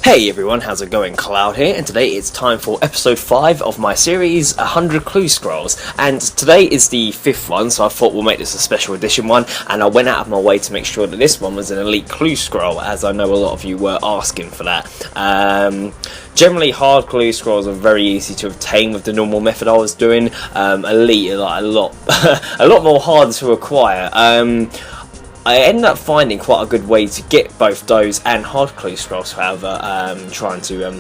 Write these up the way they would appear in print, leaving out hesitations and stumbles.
Hey everyone, how's it going? Cloud here, and today it's time for episode 5 of my series 100 Clue Scrolls, and today is the 5th one, so I thought we'll make this a special edition one, and I went out of my way to make sure that this one was an elite clue scroll, as I know a lot of you were asking for that. Generally hard clue scrolls are very easy to obtain with the normal method I was doing. Elite are like a lot a lot more harder to acquire. I ended up finding quite a good way to get both those and hard clue scrolls, however, trying to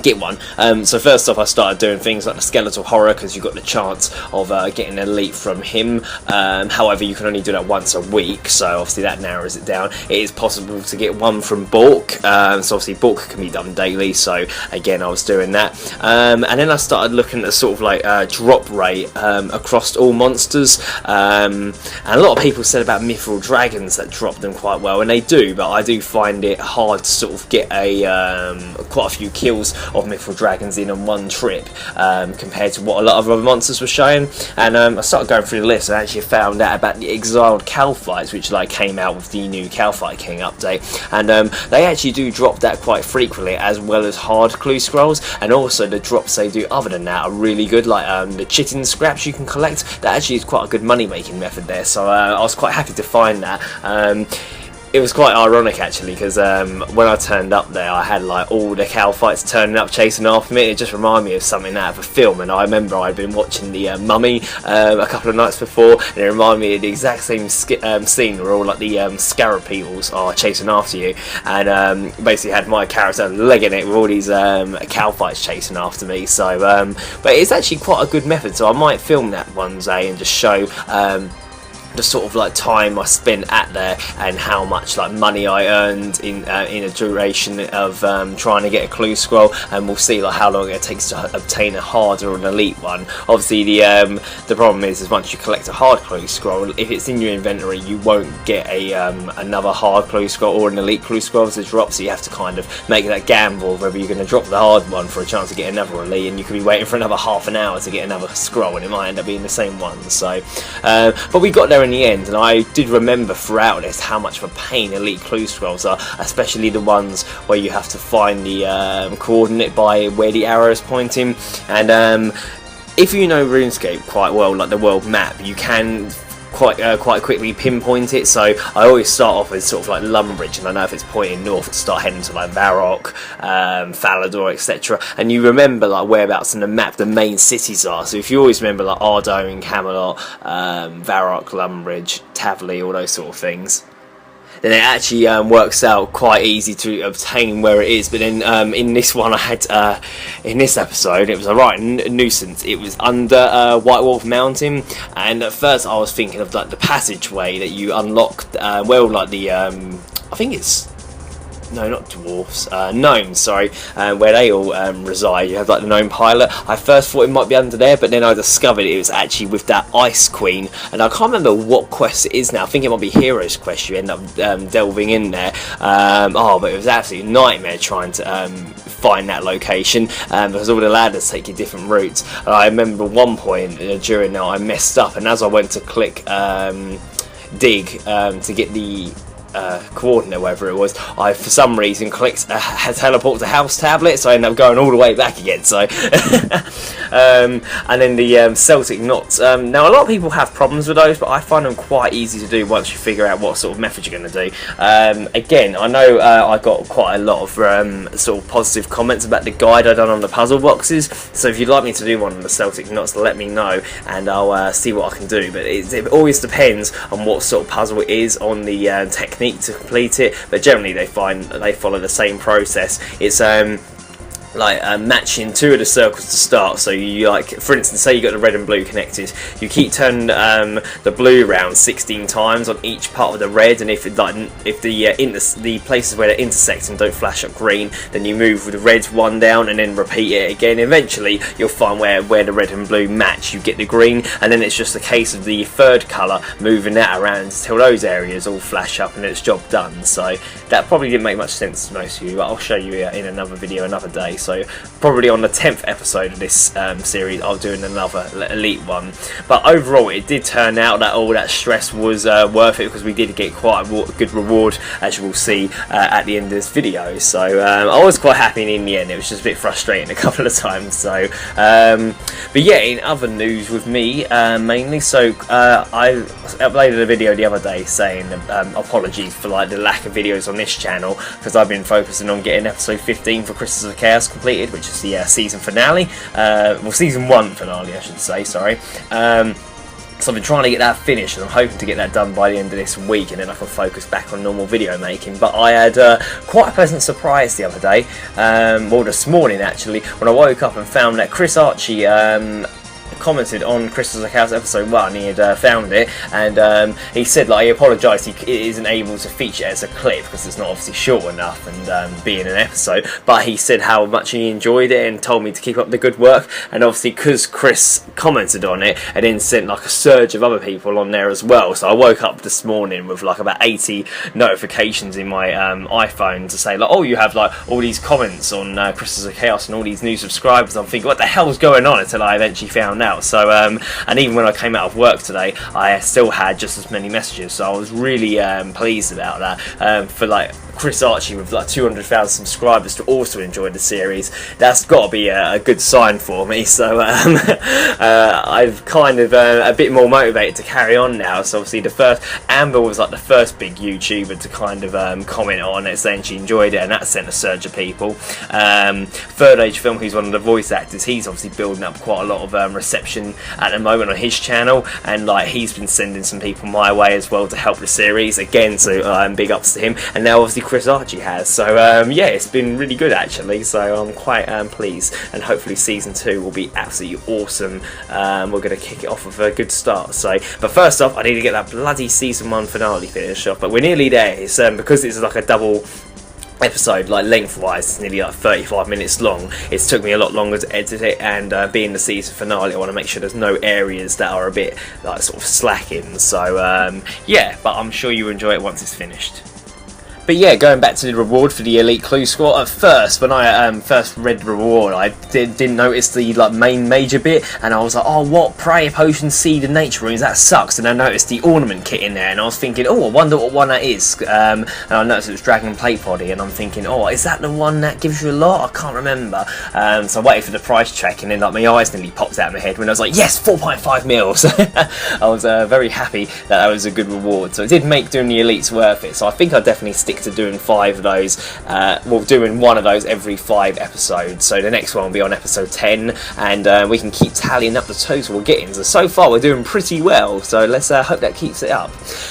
get one. So first off, I started doing things like the skeletal horror, because you got the chance of getting an elite from him. However, you can only do that once a week, so obviously that narrows it down. It is possible to get one from Bork, so obviously Bork can be done daily, so again I was doing that. And then I started looking at sort of like drop rate across all monsters, and a lot of people said about mithril dragons that drop them quite well, and they do, but I do find it hard to sort of get quite a few kills of mithril dragons in on one trip, compared to what a lot of other monsters were showing. And I started going through the list and actually found out about the exiled Calphites, which like came out with the new Calphite King update, and they actually do drop that quite frequently, as well as hard clue scrolls, and also the drops they do other than that are really good, like the chitin scraps you can collect. That actually is quite a good money making method there, so I was quite happy to find that. It was quite ironic actually, because when I turned up there, I had like all the Calphites turning up chasing after me. It just reminded me of something out of a film, and I remember I'd been watching the Mummy a couple of nights before, and it reminded me of the exact same scene where all like the scarab beetles are chasing after you, and basically had my character legging it with all these Calphites chasing after me. So but it's actually quite a good method, so I might film that one day and just show the sort of like time I spent at there and how much like money I earned in a duration of trying to get a clue scroll, and we'll see like how long it takes to obtain a hard or an elite one. Obviously the problem is once you collect a hard clue scroll, if it's in your inventory, you won't get a another hard clue scroll or an elite clue scroll as a drop, so you have to kind of make that gamble of whether you're going to drop the hard one for a chance to get another elite, and you could be waiting for another half an hour to get another scroll, and it might end up being the same one. So but we got there in the end, and I did remember throughout this how much of a pain elite clue scrolls are, especially the ones where you have to find the coordinate by where the arrow is pointing. And if you know RuneScape quite well, like the world map, you can quite quickly pinpoint it. So I always start off with sort of like Lumbridge, and I know if it's pointing north, to start heading to like Varrock, Falador, etc. And you remember like whereabouts in the map the main cities are. So if you always remember like Ardougne, Camelot, Varrock, Lumbridge, Tavley, all those sort of things, then it actually works out quite easy to obtain where it is. But then in this one I had, in this episode, it was a right nuisance. It was under White Wolf Mountain, and at first I was thinking of like the passageway that you unlocked, well, like the, I think it's, no, not dwarfs, gnomes, sorry, where they all reside. You have like the gnome pilot. I first thought it might be under there, but then I discovered it was actually with that Ice Queen, and I can't remember what quest it is now. I think it might be Hero's Quest. You end up delving in there. Oh, but it was absolutely a nightmare trying to find that location, because all the ladders take you different routes. And I remember one point during that I messed up, and as I went to click dig to get the coordinate, whatever it was, I for some reason clicked teleport to house tablet, so I ended up going all the way back again. So and then the Celtic knots, now a lot of people have problems with those, but I find them quite easy to do once you figure out what sort of method you're going to do. Again, I know I got quite a lot of sort of positive comments about the guide I done on the puzzle boxes, so if you'd like me to do one on the Celtic knots, let me know and I'll see what I can do. But it always depends on what sort of puzzle it is, on the technique to complete it, but generally they follow the same process. It's like matching two of the circles to start. So you, like, for instance, say you got the red and blue connected, you keep turning the blue around 16 times on each part of the red, and if the places where they're intersecting don't flash up green, then you move the red one down and then repeat it again. Eventually you'll find where the red and blue match, you get the green, and then it's just a case of the third colour moving that around until those areas all flash up and it's job done. So that probably didn't make much sense to most of you, but I'll show you in another video another day. so probably on the 10th episode of this series I'll do another elite one. But overall it did turn out that all that stress was worth it, because we did get quite a good reward, as you will see at the end of this video. So I was quite happy in the end. It was just a bit frustrating a couple of times. So but yeah, in other news with me mainly, so I uploaded a video the other day saying apologies for like the lack of videos on this channel, because I've been focusing on getting episode 15 for Crystals of Chaos completed, which is the season finale, well, season 1 finale I should say, sorry. So I've been trying to get that finished, and I'm hoping to get that done by the end of this week, and then I can focus back on normal video making. But I had quite a pleasant surprise the other day, well, this morning actually, when I woke up and found that Chris Archie commented on Crystals of Chaos episode 1. He had found it, and he said like he apologised he isn't able to feature it as a clip because it's not obviously short enough and being an episode, but he said how much he enjoyed it and told me to keep up the good work. And obviously because Chris commented on it, and then sent like a surge of other people on there as well, so I woke up this morning with like about 80 notifications in my iPhone to say like, oh, you have like all these comments on Crystals of Chaos and all these new subscribers. I'm thinking, what the hell's going on, until I eventually found out. So and even when I came out of work today, I still had just as many messages, so I was really pleased about that. For like Chris Archie with like 200,000 subscribers to also enjoy the series, that's got to be a good sign for me. So I've kind of a bit more motivated to carry on now. So obviously the first, Amber was like the first big YouTuber to kind of comment on it saying she enjoyed it, and that sent a surge of people. Third Age Film, who's one of the voice actors, he's obviously building up quite a lot of reception at the moment on his channel, and like he's been sending some people my way as well to help the series again, so big ups to him. And now obviously Chris Archie has, so yeah, it's been really good actually, so I'm quite pleased, and hopefully season 2 will be absolutely awesome. We're going to kick it off with a good start. So, but first off, I need to get that bloody season 1 finale finished off, but we're nearly there. It's because it's like a double episode, like lengthwise it's nearly like 35 minutes long. It's took me a lot longer to edit it, and being the season finale, I want to make sure there's no areas that are a bit like sort of slacking. So yeah, but I'm sure you enjoy it once it's finished. But yeah, going back to the reward for the elite clue score, at first when I first read the reward, I didn't notice the like main major bit, and I was like, oh, what, prayer potion, seed and nature runes, that sucks. And I noticed the ornament kit in there, and I was thinking, oh, I wonder what one that is. And I noticed it was Dragon Plate Body, and I'm thinking, oh, is that the one that gives you a lot? I can't remember. So I waited for the price check, and then like my eyes nearly popped out of my head when I was like, yes, 4.5 mils. I was very happy that was a good reward. So it did make doing the elites worth it. So I think I'll definitely stick to doing 5 of those, well, doing one of those every 5 episodes. So the next one will be on episode 10, and we can keep tallying up the total we're getting. So far we're doing pretty well, so let's hope that keeps it up.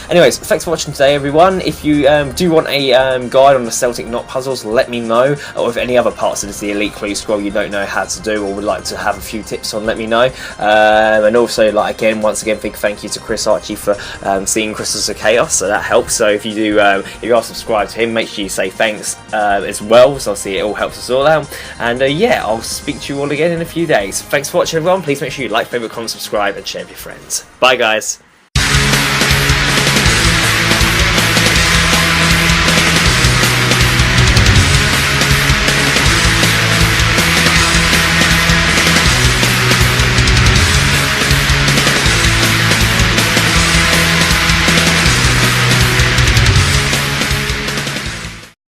Anyways, thanks for watching today, everyone. If you do want a guide on the Celtic knot puzzles, let me know, or if any other parts of the elite clue scroll you don't know how to do or would like to have a few tips on, let me know. And also, like, once again, big thank you to Chris Archie for seeing Crystals of Chaos, so that helps. So if you do, if you are subscribed to him, make sure you say thanks as well, so obviously it all helps us all out. And yeah, I'll speak to you all again in a few days. Thanks for watching, everyone. Please make sure you like, favourite, comment, subscribe, and share with your friends. Bye, guys.